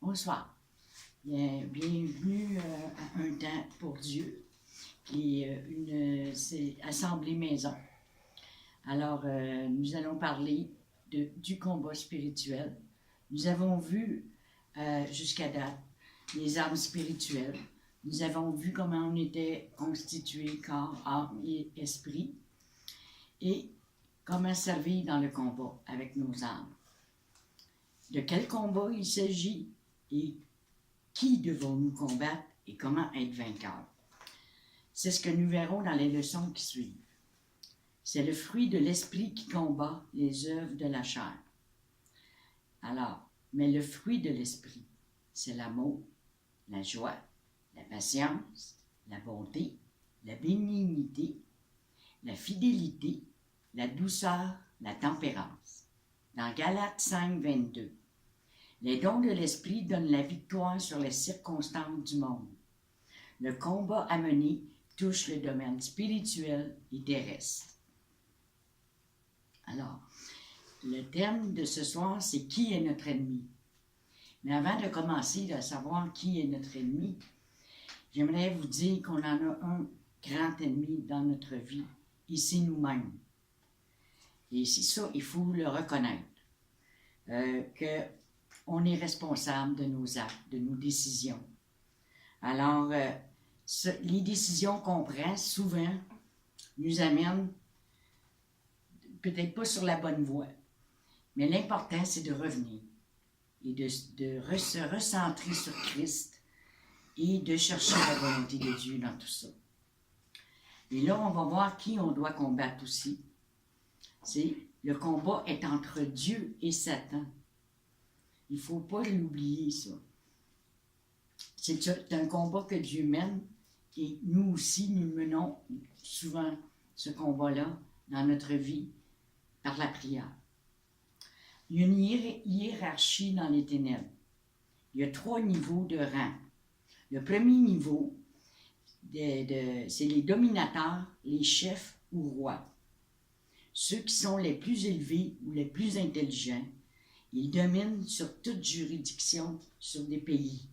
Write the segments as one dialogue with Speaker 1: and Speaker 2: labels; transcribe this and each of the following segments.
Speaker 1: Bonsoir. Bienvenue à Un temps pour Dieu, qui est c'est Assemblée Maison. Alors, nous allons parler du combat spirituel. Nous avons vu jusqu'à date les armes spirituelles. Nous avons vu comment on était constitué corps, âme et esprit et comment servir dans le combat avec nos âmes. De quel combat il s'agit et qui devons-nous combattre et comment être vainqueurs. C'est ce que nous verrons dans les leçons qui suivent. C'est le fruit de l'esprit qui combat les œuvres de la chair. Alors, mais le fruit de l'esprit, c'est l'amour, la joie, la patience, la bonté, la bénignité, la fidélité, la douceur, la tempérance. Dans Galates 5, 22. Les dons de l'esprit donnent la victoire sur les circonstances du monde. Le combat à mener touche le domaine spirituel et terrestre. Alors, le thème de ce soir, c'est « Qui est notre ennemi ?» Mais avant de commencer à savoir qui est notre ennemi, j'aimerais vous dire qu'on en a un grand ennemi dans notre vie, et c'est nous-mêmes. Et c'est ça, il faut le reconnaître, qu'on est responsable de nos actes, de nos décisions. Alors, les décisions qu'on prend, souvent, nous amènent peut-être pas sur la bonne voie, mais l'important, c'est de revenir et de se recentrer sur Christ et de chercher la volonté de Dieu dans tout ça. Et là, on va voir qui on doit combattre aussi. Le combat est entre Dieu et Satan. Il ne faut pas l'oublier, ça. C'est un combat que Dieu mène et nous aussi, nous menons souvent ce combat-là dans notre vie par la prière. Il y a une hiérarchie dans les ténèbres. Il y a 3 niveaux de rang. Le premier niveau, c'est les dominateurs, les chefs ou rois. Ceux qui sont les plus élevés ou les plus intelligents, ils dominent sur toute juridiction sur des pays.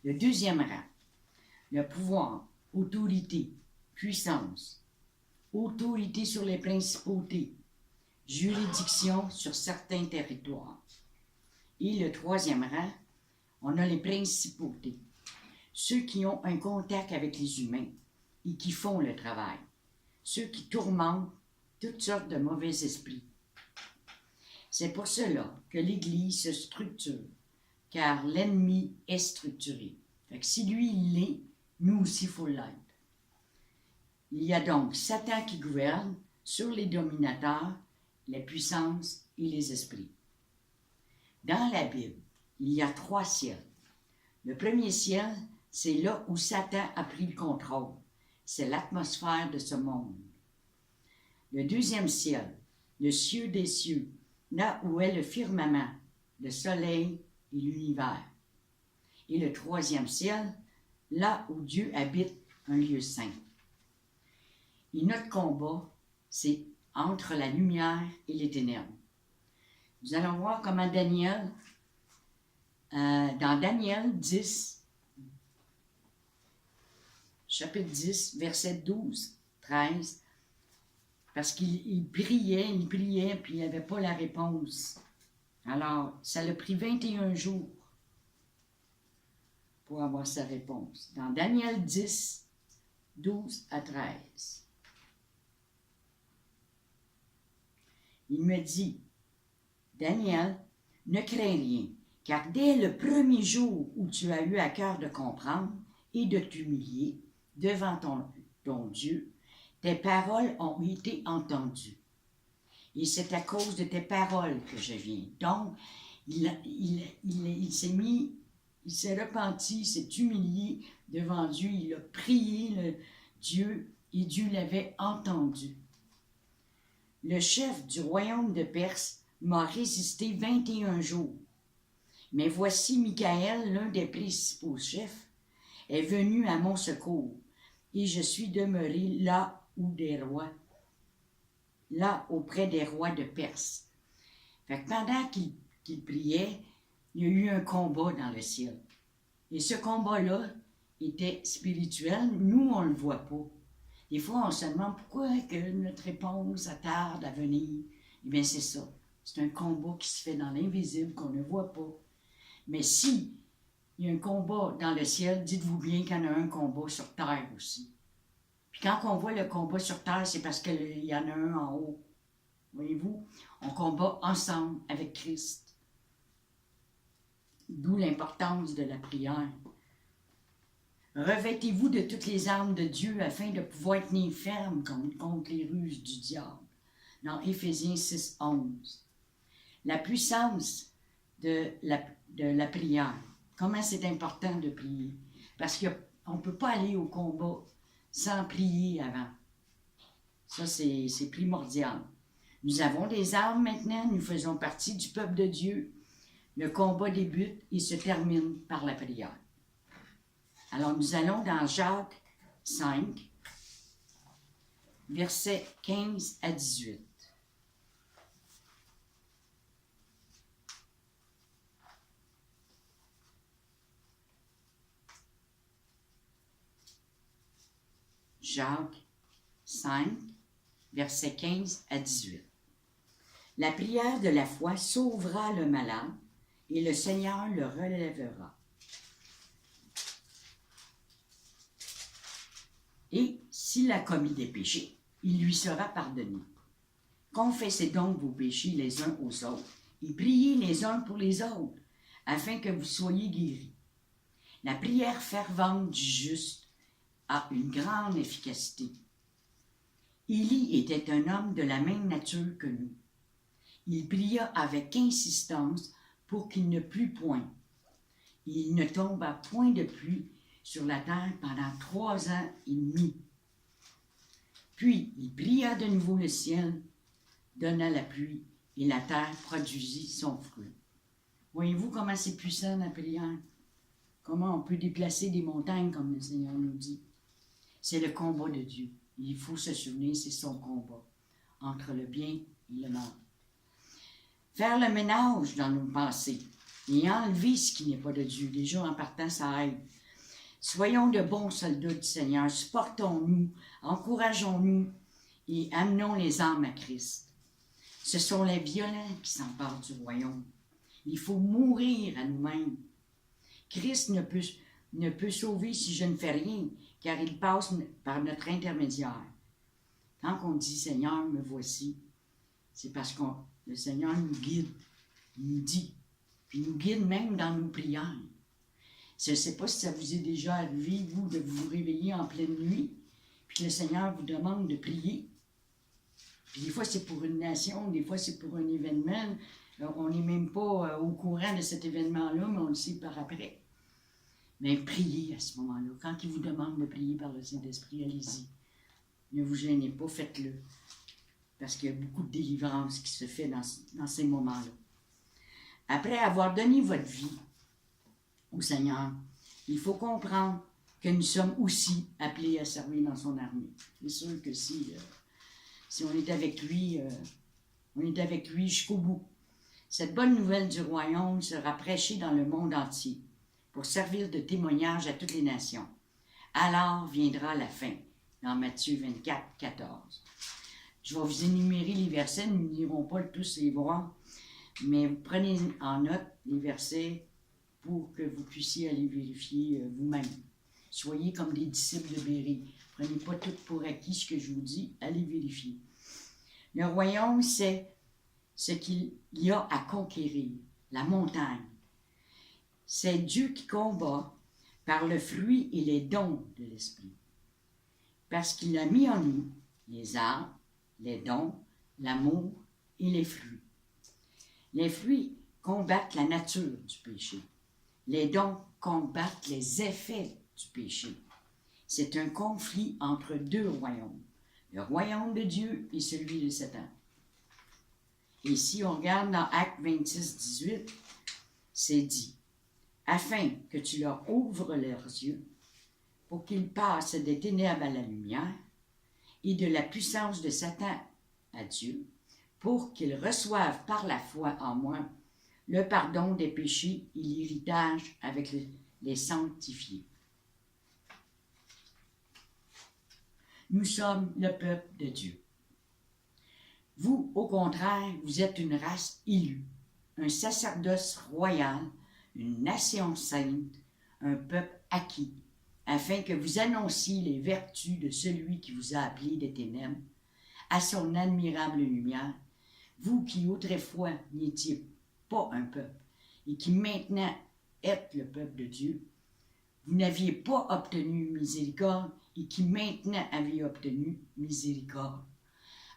Speaker 1: Le deuxième rang, le pouvoir, autorité, puissance, autorité sur les principautés, juridiction sur certains territoires. Et le troisième rang, on a les principautés, ceux qui ont un contact avec les humains et qui font le travail, ceux qui tourmentent toutes sortes de mauvais esprits. C'est pour cela que l'Église se structure, car l'ennemi est structuré. Fait que si lui, il l'est, nous aussi, il faut l'être. Il y a donc Satan qui gouverne sur les dominateurs, les puissances et les esprits. Dans la Bible, il y a 3 ciels. Le premier ciel, c'est là où Satan a pris le contrôle. C'est l'atmosphère de ce monde. Le deuxième ciel, le ciel des cieux, là où est le firmament, le soleil et l'univers. Et le troisième ciel, là où Dieu habite un lieu saint. Et notre combat, c'est entre la lumière et les ténèbres. Nous allons voir comment Daniel, dans Daniel 10, chapitre 10, verset 12, 13, parce qu'il priait, puis il n'avait pas la réponse. Alors, ça l'a pris 21 jours pour avoir sa réponse. Dans Daniel 10, 12 à 13. Il me dit, Daniel, ne crains rien, car dès le premier jour où tu as eu à cœur de comprendre et de t'humilier devant ton Dieu, tes paroles ont été entendues. Et c'est à cause de tes paroles que je viens. Donc, il s'est repenti, il s'est humilié devant Dieu, il a prié Dieu et Dieu l'avait entendu. Le chef du royaume de Perse m'a résisté 21 jours. Mais voici Michaël, l'un des principaux chefs, est venu à mon secours, et je suis demeuré là auprès des rois de Perse. Fait que pendant qu'il priait, il y a eu un combat dans le ciel. Et ce combat-là était spirituel. Nous, on ne le voit pas. Des fois, on se demande pourquoi que notre réponse tarde à venir. Eh bien, c'est ça. C'est un combat qui se fait dans l'invisible, qu'on ne voit pas. Mais si il y a un combat dans le ciel, dites-vous bien qu'il y en a un combat sur terre aussi. Puis quand on voit le combat sur terre, c'est parce qu'il y en a un en haut. Voyez-vous, on combat ensemble avec Christ. D'où l'importance de la prière. Revêtez-vous de toutes les armes de Dieu afin de pouvoir tenir ferme contre les ruses du diable. Dans Éphésiens 6, 11. La puissance de la prière. Comment c'est important de prier. Parce qu'on ne peut pas aller au combat sans prier avant. Ça, c'est primordial. Nous avons des armes maintenant, nous faisons partie du peuple de Dieu. Le combat débute et se termine par la prière. Alors, nous allons dans Jacques 5, versets 15 à 18. Jacques 5, versets 15 à 18. La prière de la foi sauvera le malade et le Seigneur le relèvera. Et s'il a commis des péchés, il lui sera pardonné. Confessez donc vos péchés les uns aux autres et priez les uns pour les autres, afin que vous soyez guéris. La prière fervente du juste a une grande efficacité. Élie était un homme de la même nature que nous. Il pria avec insistance pour qu'il ne plût point. Il ne tomba point de pluie sur la terre pendant 3 ans et demi. Puis il pria de nouveau le ciel, donna la pluie, et la terre produisit son fruit. Voyez-vous comment c'est puissant la prière? Comment on peut déplacer des montagnes, comme le Seigneur nous dit. C'est le combat de Dieu. Il faut se souvenir, c'est son combat entre le bien et le mal. Faire le ménage dans nos pensées et enlever ce qui n'est pas de Dieu. Déjà, en partant, ça aide. Soyons de bons soldats du Seigneur. Supportons-nous, encourageons-nous et amenons les âmes à Christ. Ce sont les violents qui s'emparent du royaume. Il faut mourir à nous-mêmes. Christ ne peut sauver si je ne fais rien, car il passe par notre intermédiaire. Quand on dit « Seigneur, me voici », c'est parce que le Seigneur nous guide, il nous dit, puis il nous guide même dans nos prières. Je ne sais pas si ça vous est déjà arrivé, vous, de vous réveiller en pleine nuit, puis que le Seigneur vous demande de prier. Puis des fois, c'est pour une nation, des fois, c'est pour un événement. On n'est même pas au courant de cet événement-là, mais on le sait par après. Mais priez à ce moment-là. Quand il vous demande de prier par le Saint-Esprit, allez-y. Ne vous gênez pas, faites-le. Parce qu'il y a beaucoup de délivrance qui se fait dans ces moments-là. Après avoir donné votre vie au Seigneur, il faut comprendre que nous sommes aussi appelés à servir dans son armée. C'est sûr que si on est avec lui, on est avec lui jusqu'au bout. Cette bonne nouvelle du royaume sera prêchée dans le monde entier pour servir de témoignage à toutes les nations. Alors viendra la fin, dans Matthieu 24, 14. Je vais vous énumérer les versets, nous n'irons pas tous les voir, mais vous prenez en note les versets pour que vous puissiez aller vérifier vous-même. Soyez comme des disciples de Béry. Prenez pas tout pour acquis ce que je vous dis, allez vérifier. Le royaume, c'est ce qu'il y a à conquérir, la montagne. C'est Dieu qui combat par le fruit et les dons de l'Esprit. Parce qu'il a mis en nous les arbres, les dons, l'amour et les fruits. Les fruits combattent la nature du péché. Les dons combattent les effets du péché. C'est un conflit entre 2 royaumes, le royaume de Dieu et celui de Satan. Et si on regarde dans Actes 26, 18, c'est dit, afin que tu leur ouvres leurs yeux, pour qu'ils passent des ténèbres à la lumière et de la puissance de Satan à Dieu, pour qu'ils reçoivent par la foi en moi le pardon des péchés et l'héritage avec les sanctifiés. Nous sommes le peuple de Dieu. Vous, au contraire, vous êtes une race élue, un sacerdoce royal, une nation sainte, un peuple acquis, afin que vous annonciez les vertus de celui qui vous a appelé des ténèbres à son admirable lumière, vous qui autrefois n'étiez pas un peuple et qui maintenant êtes le peuple de Dieu, vous n'aviez pas obtenu miséricorde et qui maintenant avez obtenu miséricorde.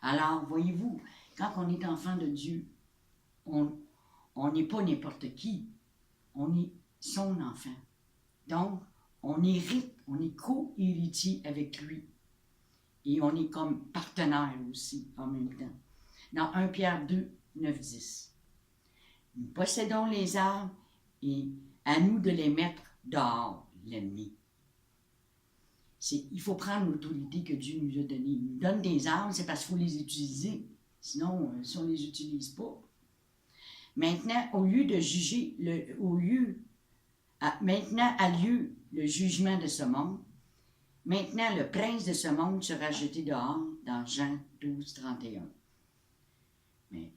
Speaker 1: Alors, voyez-vous, quand on est enfant de Dieu, on n'est pas n'importe qui, on est son enfant. Donc, on hérite, on est co-héritier avec lui. Et on est comme partenaire aussi en même temps. Dans 1 Pierre 2, 9, 10. Nous possédons les armes et à nous de les mettre dehors, l'ennemi. Il faut prendre l'autorité que Dieu nous a donnée. Il nous donne des armes, c'est parce qu'il faut les utiliser. Sinon, si on ne les utilise pas. Maintenant, au lieu de juger, maintenant a lieu le jugement de ce monde. Maintenant, le prince de ce monde sera jeté dehors dans Jean 12, 31. Mais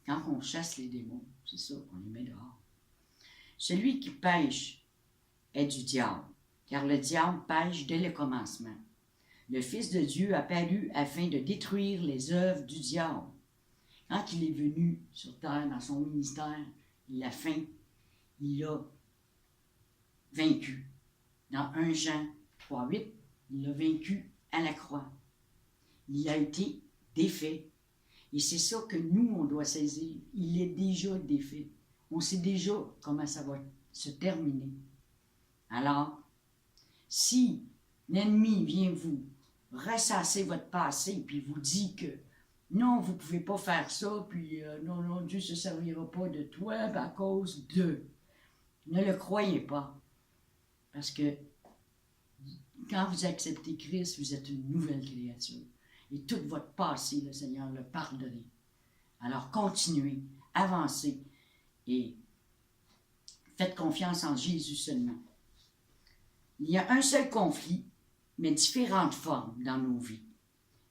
Speaker 1: quand on chasse les démons, c'est ça, on les met dehors. Celui qui pêche est du diable, car le diable pêche dès le commencement. Le Fils de Dieu a paru afin de détruire les œuvres du diable. Quand il est venu sur terre dans son ministère, il a vaincu. Dans 1 Jean 3, 8, il l'a vaincu à la croix. Il a été défait. Et c'est ça que nous, on doit saisir. Il est déjà défait. On sait déjà comment ça va se terminer. Alors, si l'ennemi vient vous ressasser votre passé, puis vous dit que non, vous ne pouvez pas faire ça, puis non, Dieu ne se servira pas de toi à cause de... Ne le croyez pas. Parce que quand vous acceptez Christ, vous êtes une nouvelle créature. Et tout votre passé, le Seigneur l'a pardonné. Alors continuez, avancez et faites confiance en Jésus seulement. Il y a un seul conflit, mais différentes formes dans nos vies,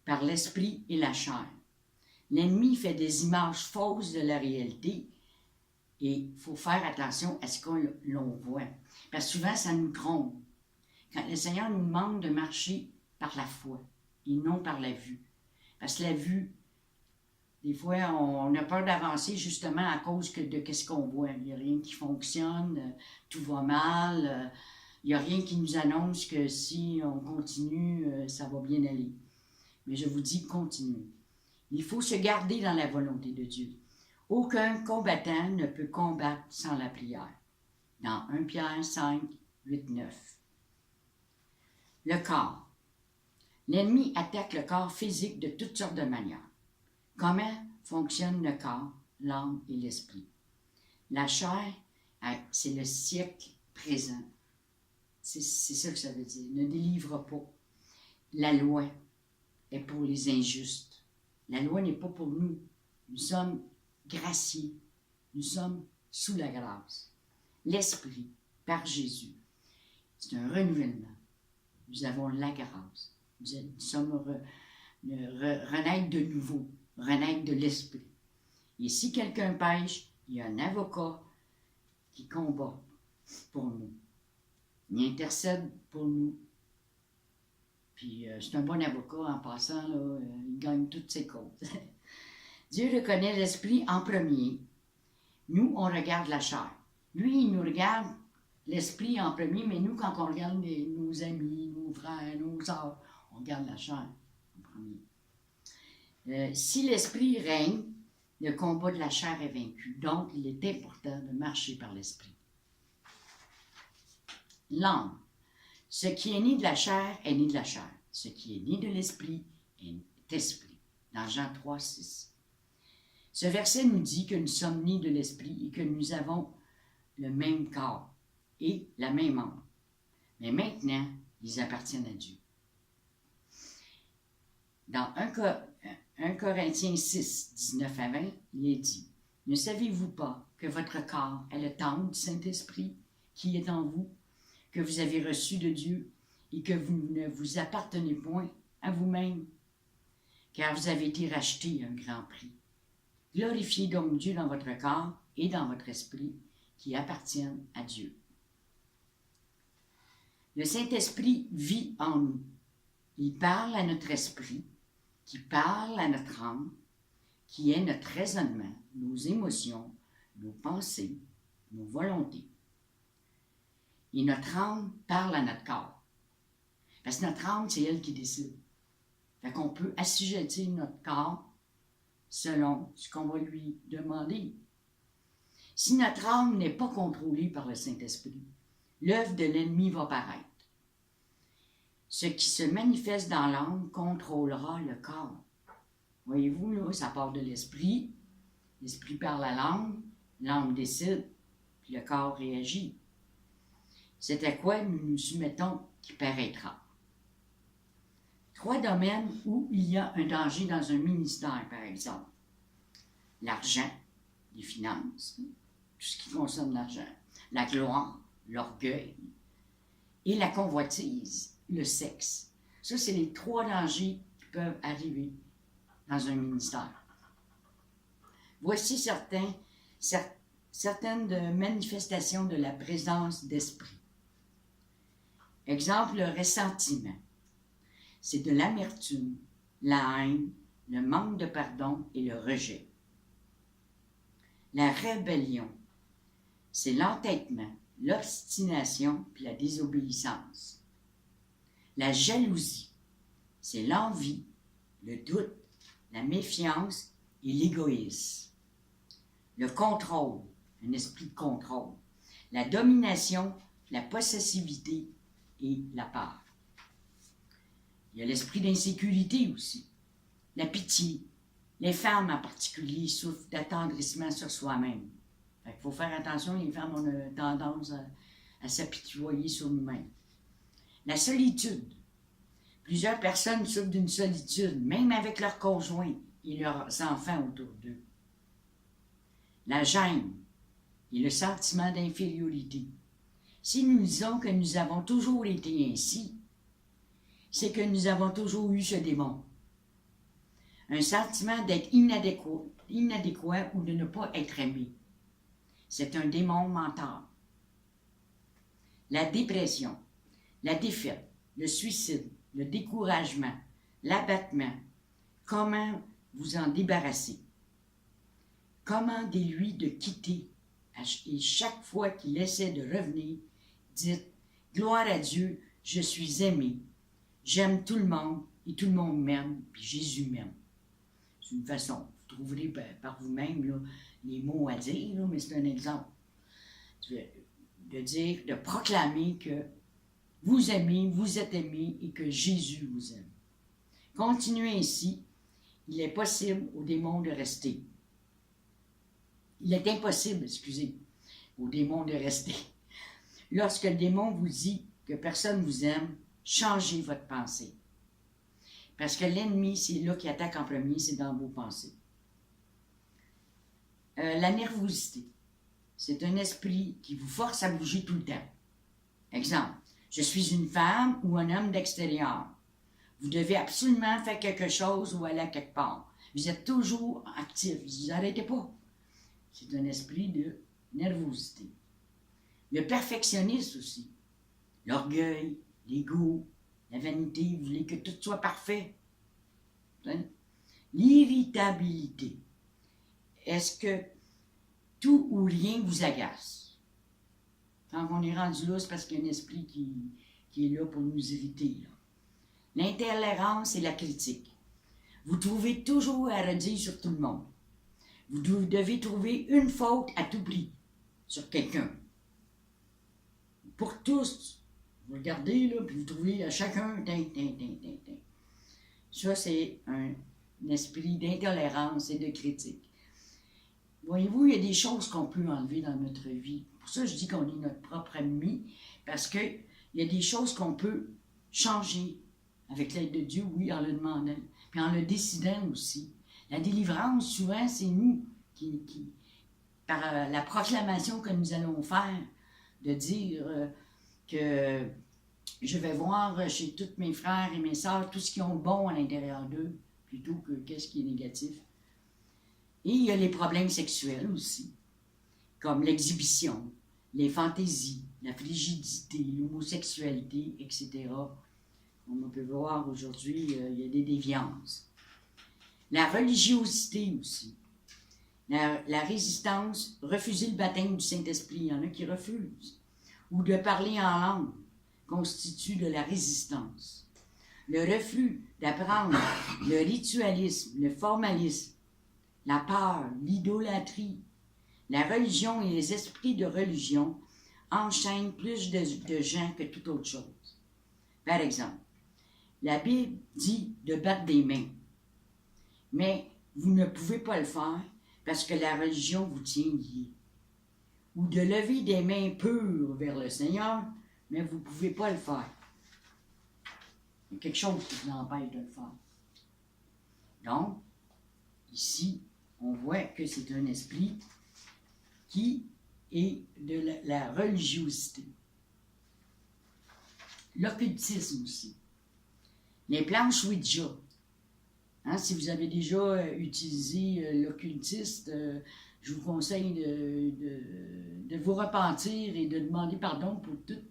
Speaker 1: par l'esprit et la chair. L'ennemi fait des images fausses de la réalité et il faut faire attention à ce qu'on voit. Parce que souvent, ça nous trompe. Quand le Seigneur nous demande de marcher par la foi et non par la vue. Parce que la vue, des fois, on a peur d'avancer justement à cause de ce qu'on voit. Il n'y a rien qui fonctionne, tout va mal, il n'y a rien qui nous annonce que si on continue, ça va bien aller. Mais je vous dis, continuez. Il faut se garder dans la volonté de Dieu. Aucun combattant ne peut combattre sans la prière. Dans 1 Pierre 5, 8, 9. Le corps. L'ennemi attaque le corps physique de toutes sortes de manières. Comment fonctionne le corps, l'âme et l'esprit? La chair, c'est le siècle présent. C'est ça que ça veut dire. Ne délivre pas. La loi est pour les injustes. La loi n'est pas pour nous. Nous sommes graciés. Nous sommes sous la grâce. L'esprit, par Jésus, c'est un renouvellement. Nous avons la grâce. Nous sommes renaître de nouveau, renaître de l'esprit. Et si quelqu'un pêche, il y a un avocat qui combat pour nous. Il intercède pour nous. Puis c'est un bon avocat en passant, là, il gagne toutes ses causes. Dieu reconnaît l'esprit en premier. Nous, on regarde la chair. Lui, il nous regarde l'esprit en premier, mais nous, quand on regarde nos amis, nos frères, nos sœurs, on regarde la chair en premier. Si l'esprit règne, le combat de la chair est vaincu. Donc, il est important de marcher par l'esprit. L'âme. Ce qui est né de la chair est né de la chair. Ce qui est né de l'esprit est esprit. Dans Jean 3, 6. Ce verset nous dit que nous sommes nés de l'esprit et que nous avons le même corps et la même âme. Mais maintenant, ils appartiennent à Dieu. Dans 1 Corinthiens 6, 19 à 20, il est dit: Ne savez-vous pas que votre corps est le temple du Saint-Esprit qui est en vous, que vous avez reçu de Dieu et que vous ne vous appartenez point à vous-même, car vous avez été rachetés à un grand prix. Glorifiez donc Dieu dans votre corps et dans votre esprit qui appartiennent à Dieu. Le Saint-Esprit vit en nous. Il parle à notre esprit, qui parle à notre âme, qui est notre raisonnement, nos émotions, nos pensées, nos volontés. Et notre âme parle à notre corps. Parce que notre âme, c'est elle qui décide. Fait qu'on peut assujettir notre corps selon ce qu'on va lui demander. Si notre âme n'est pas contrôlée par le Saint-Esprit, l'œuvre de l'ennemi va paraître. Ce qui se manifeste dans l'âme contrôlera le corps. Voyez-vous, là, ça part de l'esprit. L'esprit parle à l'âme décide, puis le corps réagit. C'est à quoi nous nous soumettons qui paraîtra. 3 domaines où il y a un danger dans un ministère, par exemple. L'argent, les finances, tout ce qui concerne l'argent. La gloire, l'orgueil et la convoitise, le sexe. Ça, c'est les 3 dangers qui peuvent arriver dans un ministère. Voici certaines manifestations de la présence d'esprit. Exemple, le ressentiment. C'est de l'amertume, la haine, le manque de pardon et le rejet. La rébellion, c'est l'entêtement, l'obstination puis la désobéissance. La jalousie, c'est l'envie, le doute, la méfiance et l'égoïsme. Le contrôle, un esprit de contrôle. La domination, la possessivité et la peur. Il y a l'esprit d'insécurité aussi. La pitié. Les femmes en particulier souffrent d'attendrissement sur soi-même. Il faut faire attention, les femmes ont tendance à s'apitoyer sur nous-mêmes. La solitude. Plusieurs personnes souffrent d'une solitude, même avec leurs conjoints et leurs enfants autour d'eux. La gêne et le sentiment d'infériorité. Si nous disons que nous avons toujours été ainsi, c'est que nous avons toujours eu ce démon. Un sentiment d'être inadéquat ou de ne pas être aimé. C'est un démon mental. La dépression, la défaite, le suicide, le découragement, l'abattement. Comment vous en débarrasser? Commandez-lui de quitter. Et chaque fois qu'il essaie de revenir, dites « Gloire à Dieu, je suis aimé. J'aime tout le monde et tout le monde m'aime, puis Jésus m'aime. » C'est une façon. Vous trouverez par vous-même là, les mots à dire, là, mais c'est un exemple. De dire, de proclamer que vous aimez, vous êtes aimé et que Jésus vous aime. Continuez ainsi. Il est possible au démon de rester. Il est impossible, excusez, au démon de rester. Lorsque le démon vous dit que personne vous aime, changez votre pensée. Parce que l'ennemi, c'est là qui attaque en premier, c'est dans vos pensées. La nervosité, c'est un esprit qui vous force à bouger tout le temps. Exemple, je suis une femme ou un homme d'extérieur. Vous devez absolument faire quelque chose ou aller à quelque part. Vous êtes toujours actif, vous n'arrêtez pas. C'est un esprit de nervosité. Le perfectionniste aussi. L'orgueil, l'ego, la vanité, vous voulez que tout soit parfait. L'irritabilité. Est-ce que tout ou rien vous agace? Quand on est rendu là, c'est parce qu'il y a un esprit qui est là pour nous irriter. L'intolérance et la critique. Vous trouvez toujours à redire sur tout le monde. Vous devez trouver une faute à tout prix sur quelqu'un. Pour tous, vous regardez, là, puis vous trouvez à chacun, Ça, c'est un esprit d'intolérance et de critique. Voyez-vous, il y a des choses qu'on peut enlever dans notre vie. Pour ça, je dis qu'on est notre propre ennemi, parce qu'il y a des choses qu'on peut changer avec l'aide de Dieu, oui, en le demandant, puis en le décidant aussi. La délivrance, souvent, c'est nous qui par la proclamation que nous allons faire, de dire que je vais voir chez tous mes frères et mes sœurs tout ce qui ont de bon à l'intérieur d'eux, plutôt que qu'est-ce qui est négatif. Et il y a les problèmes sexuels aussi, comme l'exhibition, les fantaisies, la frigidité, l'homosexualité, etc. Comme on peut voir aujourd'hui, il y a des déviances. La religiosité aussi. La résistance, refuser le baptême du Saint-Esprit, il y en a qui refusent. Ou de parler en langue constitue de la résistance. Le refus d'apprendre le ritualisme, le formalisme, la peur, l'idolâtrie, la religion et les esprits de religion enchaînent plus de gens que toute autre chose. Par exemple, la Bible dit de battre des mains, mais vous ne pouvez pas le faire parce que la religion vous tient lié. Ou de lever des mains pures vers le Seigneur, mais vous ne pouvez pas le faire. Il y a quelque chose qui vous empêche de le faire. Donc, ici, on voit que c'est un esprit qui est de la religiosité. L'occultisme aussi. Les planches Ouija. Hein, si vous avez déjà utilisé l'occultiste, je vous conseille de vous repentir et de demander pardon pour tout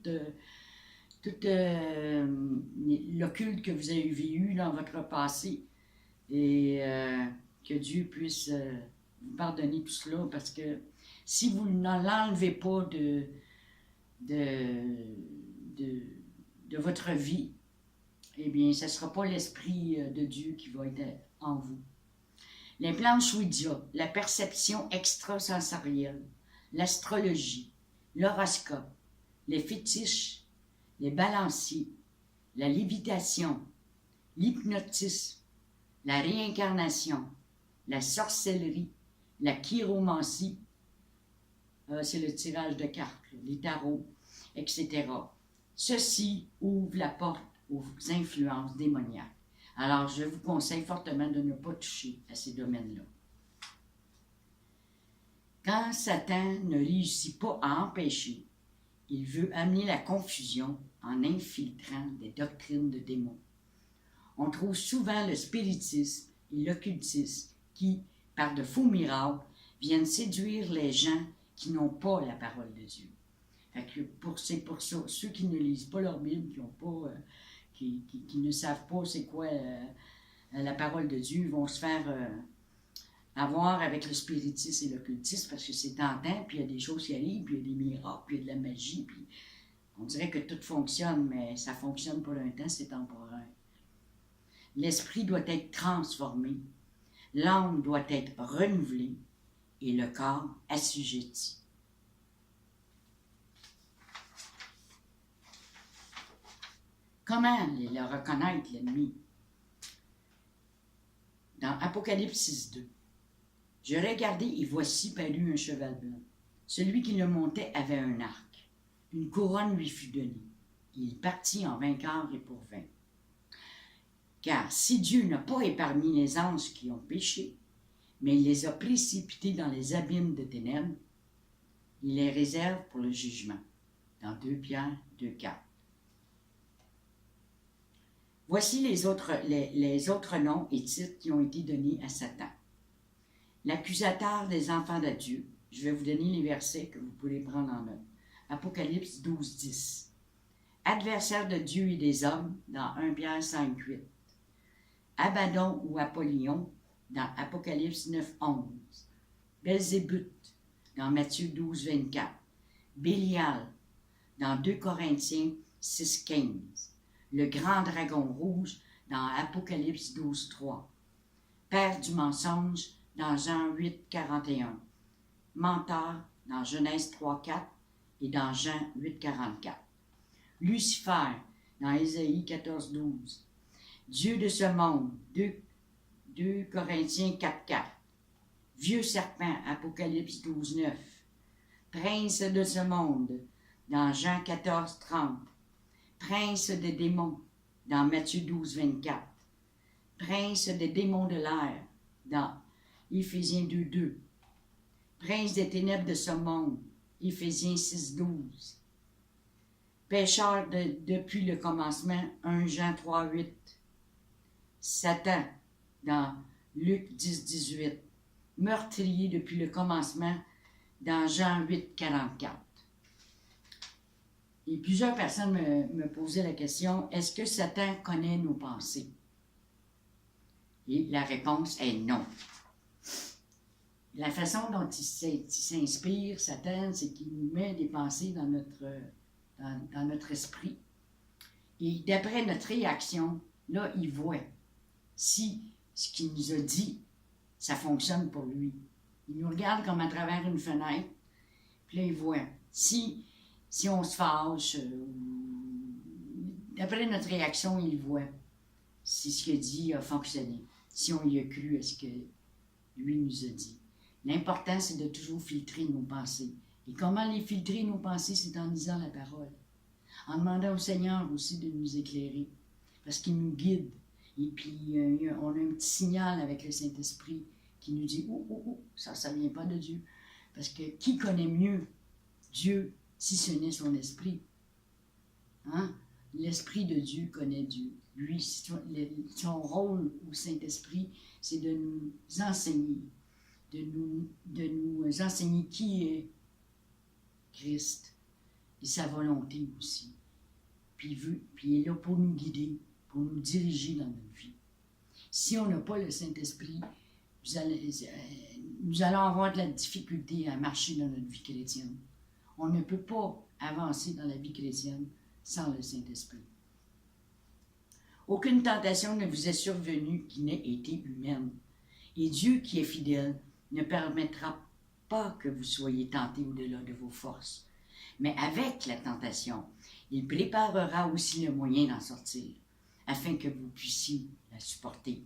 Speaker 1: l'occulte que vous avez vécu dans votre passé. Et que Dieu puisse vous pardonner tout cela, parce que si vous ne l'enlevez pas de votre vie, eh bien, ce ne sera pas l'Esprit de Dieu qui va être en vous. Les planches Ouija, la perception extrasensorielle, l'astrologie, l'horoscope, les fétiches, les balanciers, la lévitation, l'hypnotisme, la réincarnation, la sorcellerie, la chiromancie, c'est le tirage de cartes, les tarots, etc. Ceci ouvre la porte aux influences démoniaques. Alors, je vous conseille fortement de ne pas toucher à ces domaines-là. Quand Satan ne réussit pas à empêcher, il veut amener la confusion en infiltrant des doctrines de démons. On trouve souvent le spiritisme et l'occultisme qui, par de faux miracles, viennent séduire les gens qui n'ont pas la parole de Dieu. Fait que c'est pour ça, ceux qui ne lisent pas leur Bible, qui ne savent pas c'est quoi la parole de Dieu, vont se faire avoir avec le spiritisme et l'occultisme parce que c'est tentant, puis il y a des choses qui arrivent, puis il y a des miracles, puis il y a de la magie, puis on dirait que tout fonctionne, mais ça fonctionne pour un temps, c'est temporaire. L'esprit doit être transformé, l'âme doit être renouvelée et le corps assujetti. Comment le reconnaître, l'ennemi? Dans Apocalypse 6.2, « Je regardai et voici parut un cheval blanc. Celui qui le montait avait un arc. Une couronne lui fut donnée. Il partit en vainqueur et pour vaincre. Car si Dieu n'a pas épargné les anges qui ont péché, mais il les a précipités dans les abîmes de ténèbres, il les réserve pour le jugement. » Dans 2 Pierre 2.4. Voici les autres noms et titres qui ont été donnés à Satan. L'accusateur des enfants de Dieu. Je vais vous donner les versets que vous pouvez prendre en note. Apocalypse 12.10. Adversaire de Dieu et des hommes, dans 1 Pierre 5.8. Abaddon ou Apollyon, dans Apocalypse 9.11. Belzébuth, dans Matthieu 12.24. Bélial, dans 2 Corinthiens 6.15. Le grand dragon rouge, dans Apocalypse 12.3. Père du mensonge, dans Jean 8.41. Menteur, dans Genèse 3.4 et dans Jean 8.44. Lucifer, dans Ésaïe 14.12. Dieu de ce monde, 2 Corinthiens 4.4. Vieux serpent, Apocalypse 12.9. Prince de ce monde, dans Jean 14.30. Prince des démons, dans Matthieu 12.24. Prince des démons de l'air, dans Éphésiens 2.2. prince des ténèbres de ce monde, Éphésiens 6, 12. Pécheur depuis le commencement, 1 Jean 3, 8. Satan, dans Luc 10, 18. Meurtrier depuis le commencement, dans Jean 8, 44. Et plusieurs personnes me posaient la question, est-ce que Satan connaît nos pensées? Et la réponse est non. La façon dont il s'inspire, Satan, c'est qu'il nous met des pensées dans notre esprit. Et d'après notre réaction, là, il voit si ce qu'il nous a dit, ça fonctionne pour lui. Il nous regarde comme à travers une fenêtre, puis là, il voit si on se fâche, d'après notre réaction, il voit si ce qu'il a dit a fonctionné, si on y a cru à ce que lui nous a dit. L'important, c'est de toujours filtrer nos pensées. Et comment les filtrer, nos pensées, c'est en lisant la parole. En demandant au Seigneur aussi de nous éclairer, parce qu'il nous guide. Et puis, on a un petit signal avec le Saint-Esprit qui nous dit « Oh, ça ne vient pas de Dieu. » Parce que qui connaît mieux Dieu si ce n'est son esprit? Hein? L'Esprit de Dieu connaît Dieu. Lui, son rôle au Saint-Esprit, c'est de nous enseigner, de nous enseigner qui est Christ et sa volonté aussi. Puis il est là pour nous guider, pour nous diriger dans notre vie. Si on n'a pas le Saint-Esprit, nous allons avoir de la difficulté à marcher dans notre vie chrétienne. On ne peut pas avancer dans la vie chrétienne sans le Saint-Esprit. Aucune tentation ne vous est survenue qui n'ait été humaine. Et Dieu qui est fidèle ne permettra pas que vous soyez tentés au-delà de vos forces. Mais avec la tentation, il préparera aussi le moyen d'en sortir, afin que vous puissiez la supporter.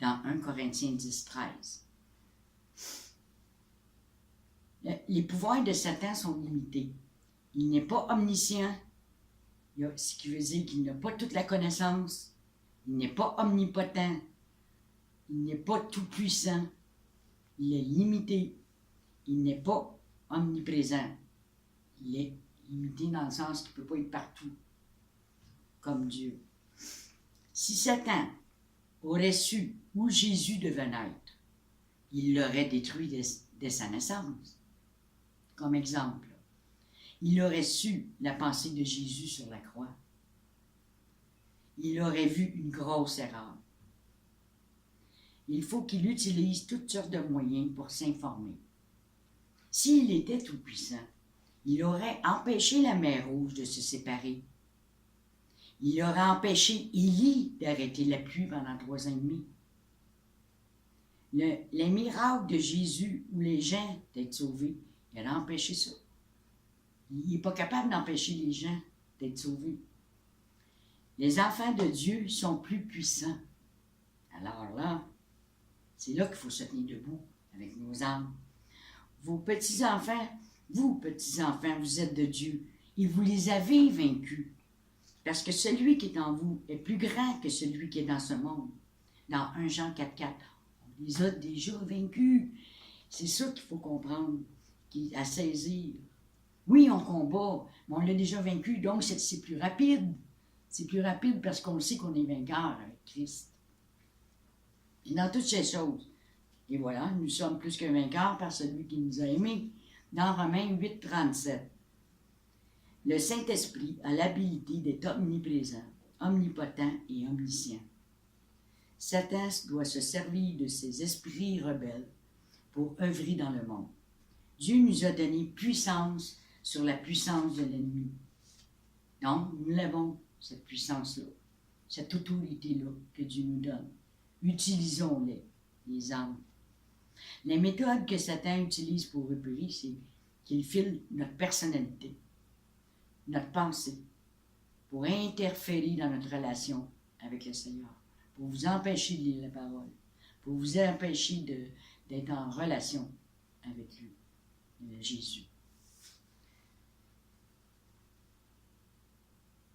Speaker 1: Dans 1 Corinthiens 10, 13. Les pouvoirs de Satan sont limités. Il n'est pas omniscient, ce qui veut dire qu'il n'a pas toute la connaissance. Il n'est pas omnipotent. Il n'est pas tout-puissant. Il est limité. Il n'est pas omniprésent. Il est limité dans le sens qu'il ne peut pas être partout, comme Dieu. Si Satan aurait su où Jésus devait naître, il l'aurait détruit dès sa naissance. Comme exemple, il aurait su la pensée de Jésus sur la croix. Il aurait vu une grosse erreur. Il faut qu'il utilise toutes sortes de moyens pour s'informer. S'il était tout-puissant, il aurait empêché la mer Rouge de se séparer. Il aurait empêché Élie d'arrêter la pluie pendant 3 ans et demi. Les miracles de Jésus où les gens d'être sauvés, il aurait empêché ça. Il n'est pas capable d'empêcher les gens d'être sauvés. Les enfants de Dieu sont plus puissants. Alors là, c'est là qu'il faut se tenir debout avec nos âmes. Vos petits-enfants, vous êtes de Dieu et vous les avez vaincus. Parce que celui qui est en vous est plus grand que celui qui est dans ce monde. Dans 1 Jean 4, 4, on les a déjà vaincus. C'est ça qu'il faut comprendre, à saisir. Oui, on combat, mais on l'a déjà vaincu, donc c'est plus rapide. C'est plus rapide parce qu'on sait qu'on est vainqueur avec Christ. Et dans toutes ces choses. Et voilà, nous sommes plus que vainqueurs par celui qui nous a aimés. Dans Romains 8, 37. Le Saint-Esprit a l'habilité d'être omniprésent, omnipotent et omniscient. Satan doit se servir de ses esprits rebelles pour œuvrer dans le monde. Dieu nous a donné puissance sur la puissance de l'ennemi. Donc, nous l'avons, cette puissance-là, cette autorité-là que Dieu nous donne. Utilisons-les, les armes. Les méthodes que Satan utilise pour repérer, c'est qu'il file notre personnalité, notre pensée, pour interférer dans notre relation avec le Seigneur, pour vous empêcher de lire la parole, pour vous empêcher d'être en relation avec lui, Jésus.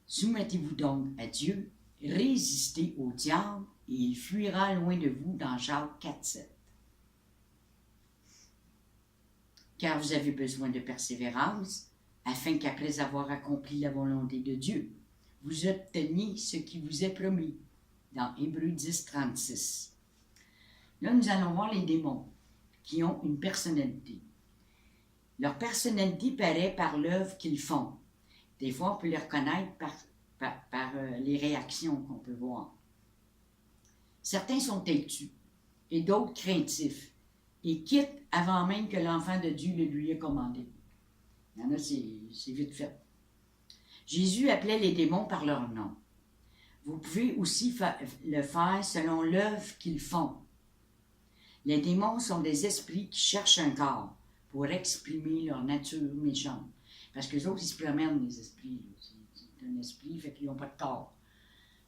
Speaker 1: Soumettez-vous donc à Dieu, résistez au diable et il fuira loin de vous dans Jacques 4, 7. car vous avez besoin de persévérance, afin qu'après avoir accompli la volonté de Dieu, vous obteniez ce qui vous est promis, dans Hébreux 10, 36. Là, nous allons voir les démons qui ont une personnalité. Leur personnalité paraît par l'œuvre qu'ils font. Des fois, on peut les reconnaître par les réactions qu'on peut voir. Certains sont têtus et d'autres craintifs et quittent avant même que l'enfant de Dieu le lui ait commandé. Il y en a, c'est vite fait. Jésus appelait les démons par leur nom. Vous pouvez aussi le faire selon l'œuvre qu'ils font. Les démons sont des esprits qui cherchent un corps pour exprimer leur nature méchante. Parce que les autres, ils se promènent, les esprits. C'est un esprit, fait qu'ils n'ont pas de corps.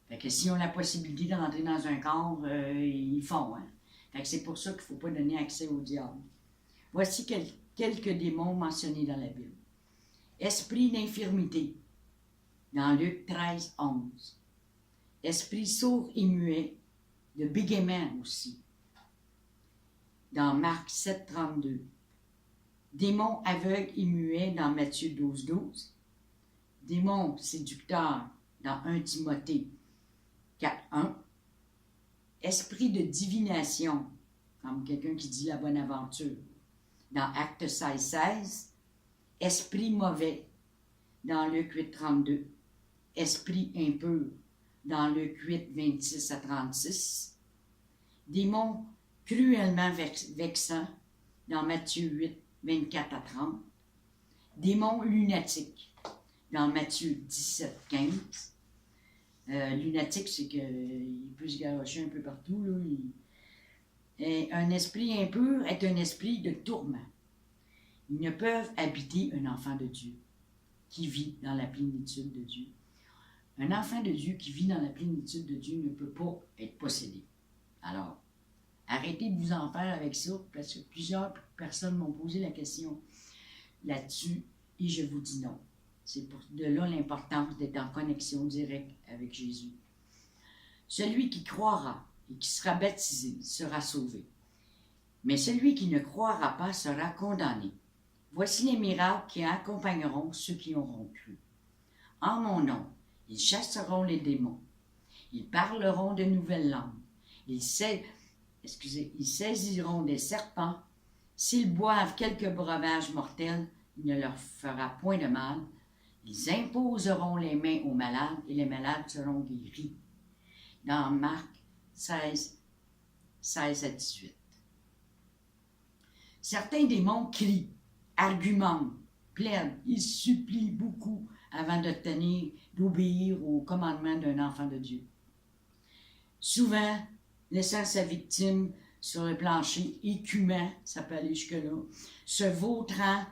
Speaker 1: Fait que s'ils ont la possibilité d'entrer dans un corps, ils font. Hein? Fait que c'est pour ça qu'il ne faut pas donner accès au diable. Voici quelques démons mentionnés dans la Bible. Esprit d'infirmité, dans Luc 13, 11. Esprit sourd et muet, de bégaiement aussi, dans Marc 7, 32. Démon aveugle et muet, dans Matthieu 12, 12. Démon séducteur, dans 1 Timothée 4, 1. Esprit de divination, comme quelqu'un qui dit la bonne aventure, dans Actes 16, 16. Esprit mauvais, dans Luc 8, 32. Esprit impur, dans Luc 8, 26 à 36. Démon cruellement vexant, dans Matthieu 8, 24 à 30. Démon lunatique, dans Matthieu 17, 15. Lunatique, c'est qu'il peut se garocher un peu partout. Là. Et un esprit impur est un esprit de tourment. Ils ne peuvent habiter un enfant de Dieu qui vit dans la plénitude de Dieu. Un enfant de Dieu qui vit dans la plénitude de Dieu ne peut pas être possédé. Alors, arrêtez de vous en faire avec ça, parce que plusieurs personnes m'ont posé la question là-dessus, et je vous dis non. C'est pour de là l'importance d'être en connexion directe avec Jésus. Celui qui croira et qui sera baptisé sera sauvé. Mais celui qui ne croira pas sera condamné. Voici les miracles qui accompagneront ceux qui auront cru. En mon nom, ils chasseront les démons. Ils parleront de nouvelles langues. Ils saisiront des serpents. S'ils boivent quelque breuvage mortel, il ne leur fera point de mal. Ils imposeront les mains aux malades et les malades seront guéris. Dans Marc 16, 16 à 18. Certains démons crient, argumentent, plaident, ils supplient beaucoup avant d'obéir au commandement d'un enfant de Dieu. Souvent, laissant sa victime sur le plancher, écumant, ça peut aller jusque-là, se vautrant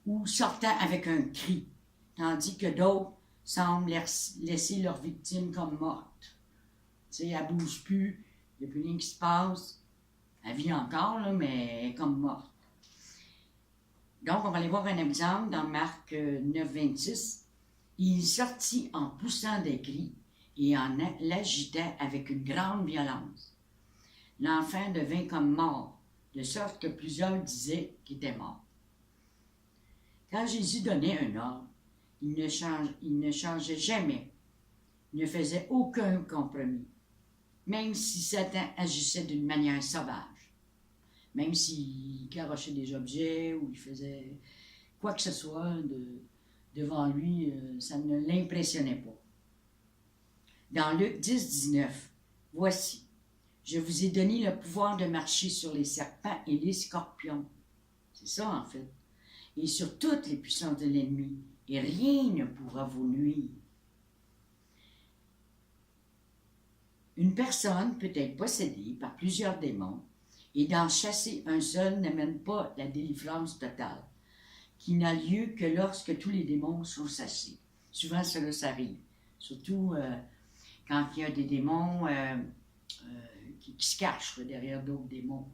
Speaker 1: ou sortant avec un cri, tandis que d'autres semblent laisser leur victime comme morte. Tu sais, elle ne bouge plus, il n'y a plus rien qui se passe. Elle vit encore, là, mais elle est comme morte. Donc, on va aller voir un exemple dans Marc 9, 26. Il sortit en poussant des cris et en l'agitant avec une grande violence. L'enfant devint comme mort, de sorte que plusieurs disaient qu'il était mort. Quand Jésus donnait un ordre, il ne changeait jamais, il ne faisait aucun compromis, même si Satan agissait d'une manière sauvage. Même s'il garochait des objets ou il faisait quoi que ce soit devant lui, ça ne l'impressionnait pas. Dans Luc 10, 19, « Voici, je vous ai donné le pouvoir de marcher sur les serpents et les scorpions. » C'est ça, en fait. « Et sur toutes les puissances de l'ennemi, et rien ne pourra vous nuire. » Une personne peut être possédée par plusieurs démons, et d'en chasser un seul n'amène pas la délivrance totale, qui n'a lieu que lorsque tous les démons sont chassés. Souvent, cela s'arrive. Surtout quand il y a des démons qui se cachent derrière d'autres démons.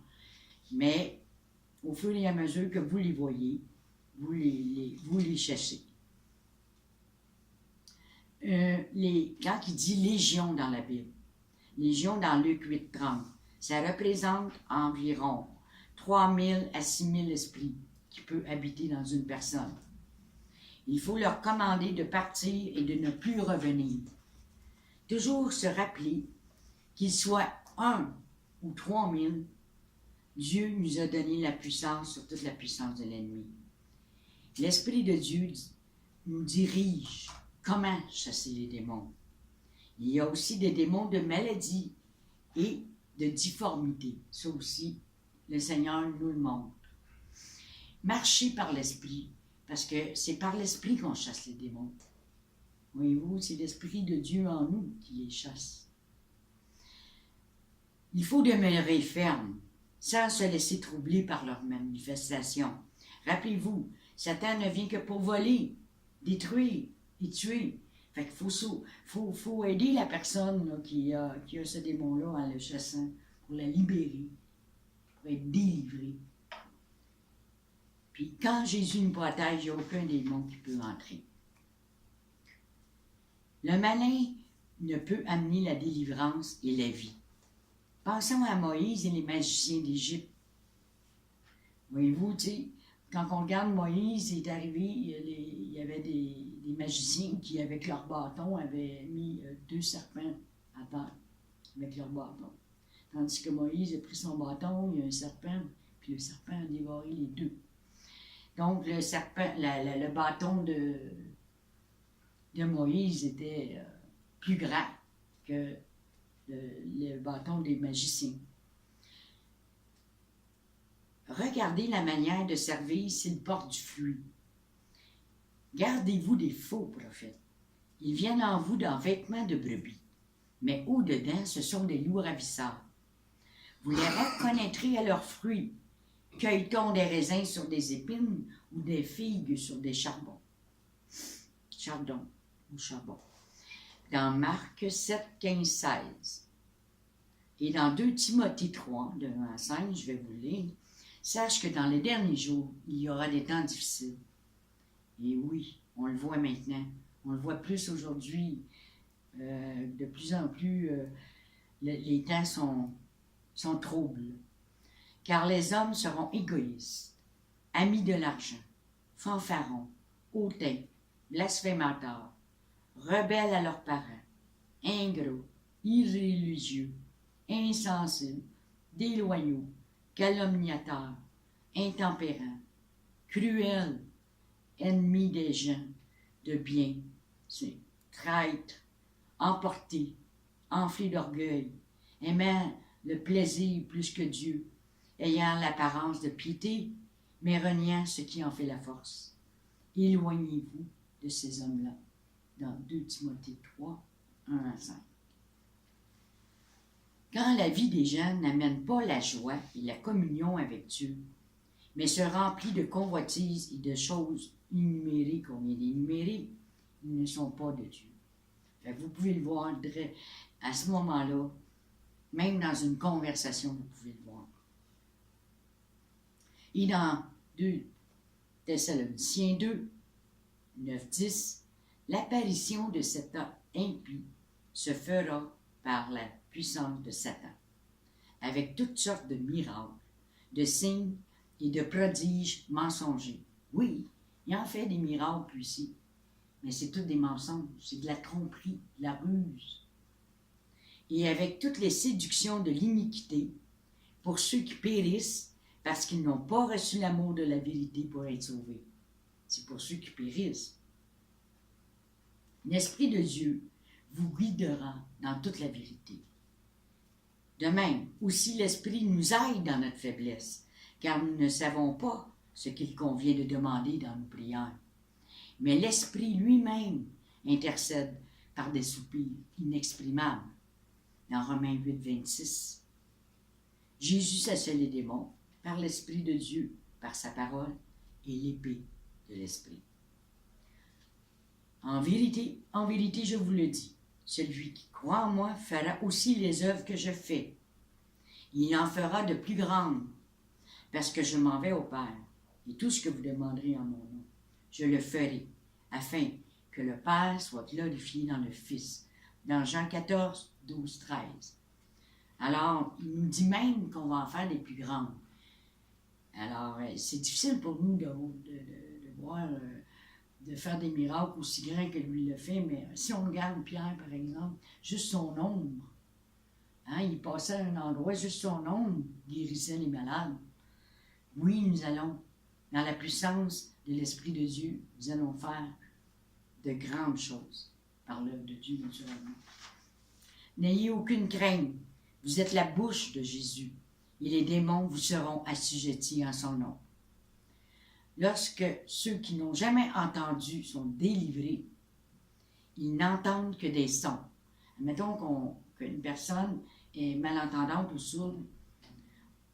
Speaker 1: Mais au fur et à mesure que vous les voyez, vous les chassez. Quand il dit légion dans la Bible, légion dans Luc 8, 30, ça représente environ 3 000 à 6 000 esprits qui peut habiter dans une personne. Il faut leur commander de partir et de ne plus revenir. Toujours se rappeler qu'il soit 1 ou 3000, Dieu nous a donné la puissance sur toute la puissance de l'ennemi. L'Esprit de Dieu nous dirige comment chasser les démons. Il y a aussi des démons de maladie et de difformité. Ça aussi, le Seigneur nous le montre. Marchez par l'Esprit, parce que c'est par l'Esprit qu'on chasse les démons. Voyez-vous, c'est l'Esprit de Dieu en nous qui les chasse. Il faut demeurer ferme, sans se laisser troubler par leurs manifestations. Rappelez-vous, Satan ne vient que pour voler, détruire et tuer. Fait qu'il faut aider la personne là, qui a ce démon-là en le chassant, pour la libérer, pour être délivrée. Puis quand Jésus nous protège, il n'y a aucun démon qui peut entrer. Le malin ne peut amener la délivrance et la vie. Pensons à Moïse et les magiciens d'Égypte. Voyez-vous, tu sais, quand on regarde Moïse, il est arrivé, il y avait des magiciens qui, avec leur bâton, avaient mis 2 serpents à terre, avec leur bâton. Tandis que Moïse a pris son bâton, il y a un serpent, puis le serpent a dévoré les 2. Donc, le serpent, le bâton de Moïse était plus grand que le bâton des magiciens. Regardez la manière de servir s'ils portent du fruit. Gardez-vous des faux prophètes. Ils viennent en vous dans vêtements de brebis, mais au-dedans, ce sont des loups ravisseurs. Vous les reconnaîtrez à leurs fruits. Cueille-t-on des raisins sur des épines ou des figues sur des chardons? Chardon ou charbon. Dans Marc 7, 15, 16. Et dans 2 Timothée 3, de 1 à 5, je vais vous le lire. Sache que dans les derniers jours, il y aura des temps difficiles. Et oui, on le voit maintenant. On le voit plus aujourd'hui. De plus en plus, les temps sont troubles. Car les hommes seront égoïstes, amis de l'argent, fanfarons, hautains, blasphémateurs, rebelles à leurs parents, ingrats, irréligieux, insensibles, déloyaux, calomniateurs, intempérants, cruels, ennemis des gens de bien, traîtres, emportés, enflés d'orgueil, aimant le plaisir plus que Dieu, ayant l'apparence de piété, mais reniant ce qui en fait la force. Éloignez-vous de ces hommes-là, dans 2 Timothée 3, 1 à 5. Quand la vie des gens n'amène pas la joie et la communion avec Dieu, mais se remplit de convoitises et de choses énumérées qu'on vient d'énumérer, ils ne sont pas de Dieu. Fait que vous pouvez le voir à ce moment-là, même dans une conversation, vous pouvez le voir. Et dans 2 Thessaloniciens 2, 9, 10, l'apparition de cet homme impie se fera par la puissance de Satan, avec toutes sortes de miracles, de signes et de prodiges mensongers. Oui, il en fait des miracles aussi, mais c'est tout des mensonges, c'est de la tromperie, de la ruse. Et avec toutes les séductions de l'iniquité, pour ceux qui périssent parce qu'ils n'ont pas reçu l'amour de la vérité pour être sauvés. C'est pour ceux qui périssent. L'Esprit de Dieu vous guidera dans toute la vérité. De même, aussi l'Esprit nous aide dans notre faiblesse, car nous ne savons pas ce qu'il convient de demander dans nos prières. Mais l'Esprit lui-même intercède par des soupirs inexprimables. Dans Romains 8, 26. Jésus chassait les démons par l'Esprit de Dieu, par sa parole et l'épée de l'Esprit. En vérité, je vous le dis, celui qui croit en moi fera aussi les œuvres que je fais. Il en fera de plus grandes, parce que je m'en vais au Père, et tout ce que vous demanderez en mon nom, je le ferai, afin que le Père soit glorifié dans le Fils. Dans Jean 14, 12, 13. Alors, il nous dit même qu'on va en faire des plus grandes. Alors, c'est difficile pour nous de voir, de faire des miracles aussi grands que lui le fait, mais si on regarde Pierre, par exemple, juste son ombre, hein, il passait à un endroit, juste son ombre guérissait les malades. Oui, nous allons, dans la puissance de l'Esprit de Dieu, nous allons faire de grandes choses par l'œuvre de Dieu, naturellement. N'ayez aucune crainte, vous êtes la bouche de Jésus, et les démons vous seront assujettis en son nom. Lorsque ceux qui n'ont jamais entendu sont délivrés, ils n'entendent que des sons. Admettons qu'une personne est malentendante ou sourde,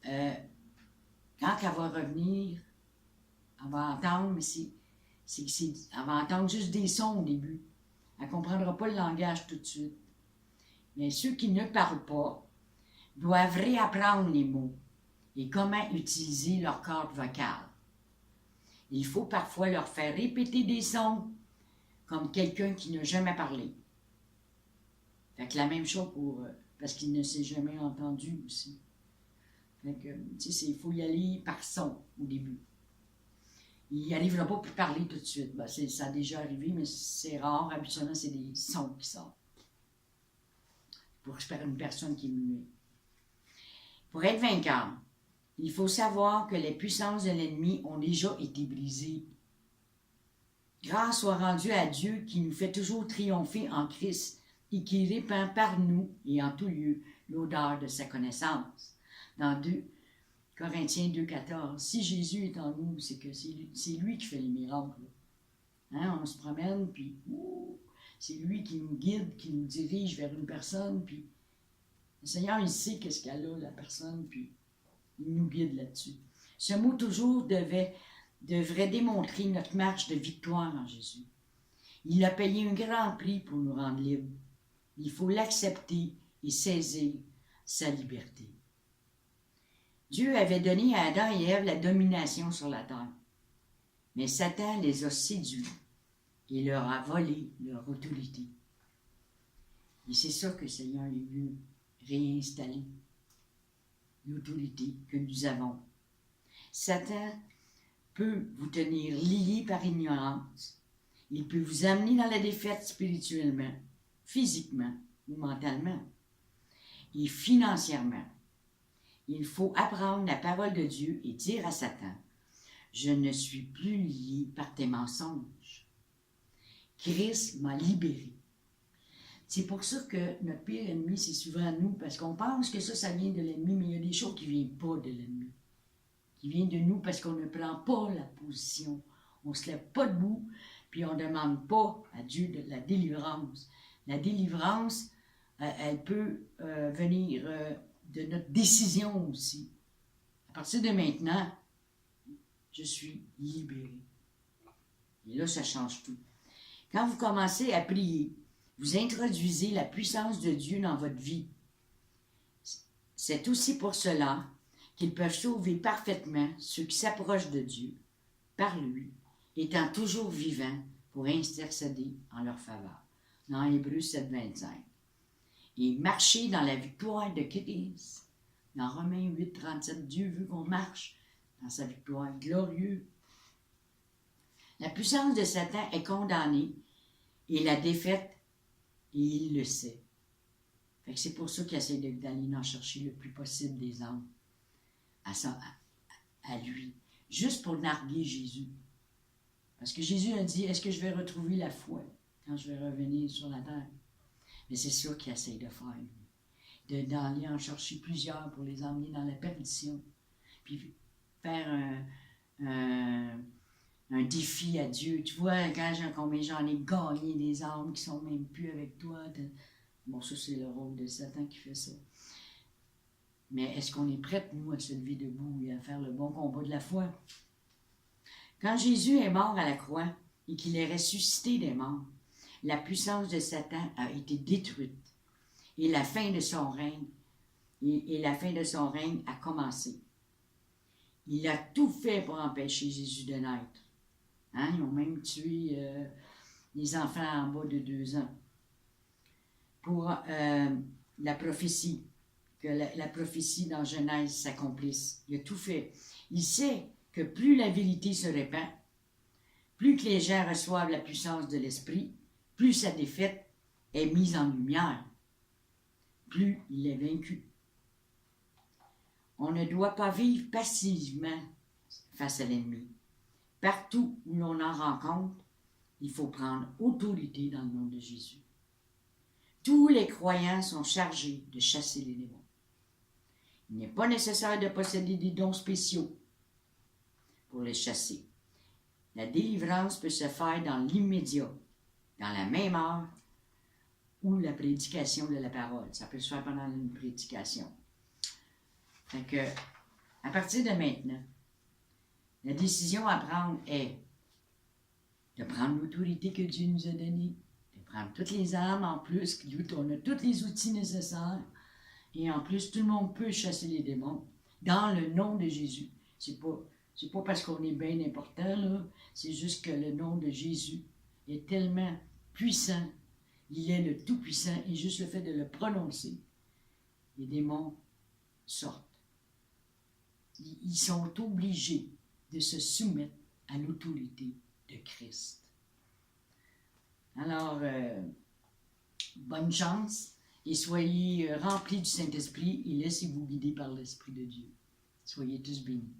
Speaker 1: quand elle va revenir, elle va entendre, mais elle va entendre juste des sons au début. Elle ne comprendra pas le langage tout de suite. Mais ceux qui ne parlent pas doivent réapprendre les mots et comment utiliser leur corde vocale. Il faut parfois leur faire répéter des sons comme quelqu'un qui n'a jamais parlé. Fait que la même chose parce qu'il ne s'est jamais entendu aussi. Fait que, tu sais, il faut y aller par son au début. Il n'arrivera pas pour parler tout de suite. Ben, ça a déjà arrivé, mais c'est rare. Habituellement, c'est des sons qui sortent. Pour faire une personne qui est muette. Pour être vainqueur, il faut savoir que les puissances de l'ennemi ont déjà été brisées. Grâce soit rendue à Dieu qui nous fait toujours triompher en Christ et qui répand par nous et en tout lieu l'odeur de sa connaissance. Dans 2 Corinthiens 2,14, si Jésus est en nous, c'est que c'est lui qui fait les miracles. Hein, on se promène, puis c'est lui qui nous guide, qui nous dirige vers une personne, puis le Seigneur, il sait qu'est-ce qu'elle a, la personne, puis il nous guide là-dessus. Ce mot toujours devrait démontrer notre marche de victoire en Jésus. Il a payé un grand prix pour nous rendre libres. Il faut l'accepter et saisir sa liberté. Dieu avait donné à Adam et Ève la domination sur la terre. Mais Satan les a séduits et leur a volé leur autorité. Et c'est ça que le Seigneur est venu réinstaller, l'autorité que nous avons. Satan peut vous tenir liés par ignorance. Il peut vous amener dans la défaite spirituellement, physiquement ou mentalement et financièrement. Il faut apprendre la parole de Dieu et dire à Satan, « Je ne suis plus lié par tes mensonges. Christ m'a libéré. » C'est pour ça que notre pire ennemi, c'est souvent nous, parce qu'on pense que ça vient de l'ennemi, mais il y a des choses qui ne viennent pas de l'ennemi. Qui viennent de nous parce qu'on ne prend pas la position. On ne se lève pas debout, puis on ne demande pas à Dieu de la délivrance. La délivrance, elle peut venir de notre décision aussi. À partir de maintenant, je suis libéré. Et là, ça change tout. Quand vous commencez à prier, vous introduisez la puissance de Dieu dans votre vie. C'est aussi pour cela qu'ils peuvent sauver parfaitement ceux qui s'approchent de Dieu par lui, étant toujours vivants pour intercéder en leur faveur. Dans Hébreux 7,25. Et marcher dans la victoire de Christ. Dans Romains 8,37, Dieu veut qu'on marche dans sa victoire glorieuse. La puissance de Satan est condamnée et la défaite, et il le sait. Fait que c'est pour ça qu'il essaie d'aller en chercher le plus possible des âmes à lui, juste pour narguer Jésus. Parce que Jésus a dit, est-ce que je vais retrouver la foi quand je vais revenir sur la terre? Mais c'est ça qu'il essaie de faire, d'aller en chercher plusieurs pour les emmener dans la perdition, puis faire un défi à Dieu. Tu vois, combien j'en ai gagné des âmes qui sont même plus avec toi. Bon, ça, c'est le rôle de Satan qui fait ça. Mais est-ce qu'on est prêts, nous, à se lever debout et à faire le bon combat de la foi? Quand Jésus est mort à la croix et qu'il est ressuscité des morts, la puissance de Satan a été détruite et la fin de son règne a commencé. Il a tout fait pour empêcher Jésus de naître. Hein? Ils ont même tué les enfants en bas de 2 ans. Pour la prophétie, que la prophétie dans Genèse s'accomplisse. Il a tout fait. Il sait que plus la vérité se répand, plus que les gens reçoivent la puissance de l'Esprit, plus sa défaite est mise en lumière, plus il est vaincu. On ne doit pas vivre passivement face à l'ennemi. Partout où l'on en rencontre, il faut prendre autorité dans le nom de Jésus. Tous les croyants sont chargés de chasser les démons. Il n'est pas nécessaire de posséder des dons spéciaux pour les chasser. La délivrance peut se faire dans l'immédiat, dans la même heure ou la prédication de la parole. Ça peut se faire pendant une prédication. Fait que, à partir de maintenant, la décision à prendre est de prendre l'autorité que Dieu nous a donnée, de prendre toutes les armes en plus, on a tous les outils nécessaires, et en plus, tout le monde peut chasser les démons dans le nom de Jésus. C'est pas parce qu'on est bien important, là, c'est juste que le nom de Jésus est tellement puissant, il est le Tout-Puissant, et juste le fait de le prononcer, les démons sortent. Ils sont obligés de se soumettre à l'autorité de Christ. Alors, bonne chance et soyez remplis du Saint-Esprit et laissez-vous guider par l'Esprit de Dieu. Soyez tous bénis.